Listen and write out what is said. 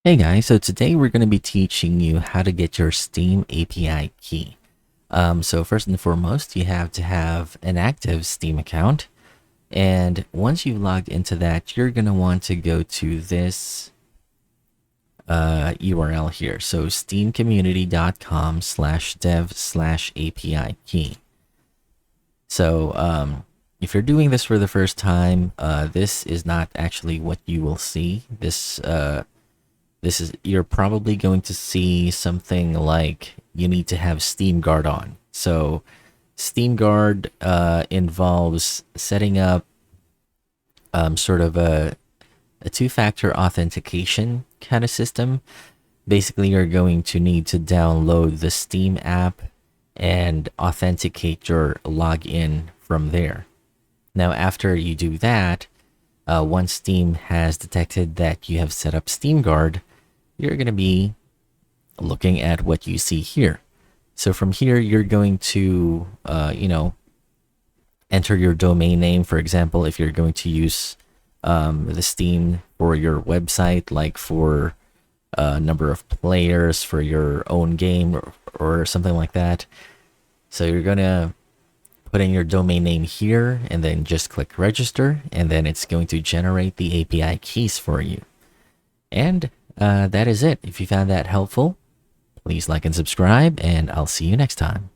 Hey guys, so today we're going to be teaching you how to get your Steam API key. So first and foremost, you have to have an active Steam account. And once you've logged into that, you're going to want to go to this URL here. So steamcommunity.com/dev/API key. So if you're doing this for the first time, this is not actually what you will see. You're probably going to see something like you need to have Steam Guard on. So Steam Guard involves setting up sort of a two-factor authentication kind of system. Basically, you're going to need to download the Steam app and authenticate your login from there. Now, after you do that, once Steam has detected that you have set up Steam Guard, you're going to be looking at what you see here. So from here, you're going to, enter your domain name. For example, if you're going to use the Steam for your website, like for number of players for your own game or something like that. So you're going to put in your domain name here and then just click register, and then it's going to generate the API keys for you. And that is it. If you found that helpful, please like and subscribe, and I'll see you next time.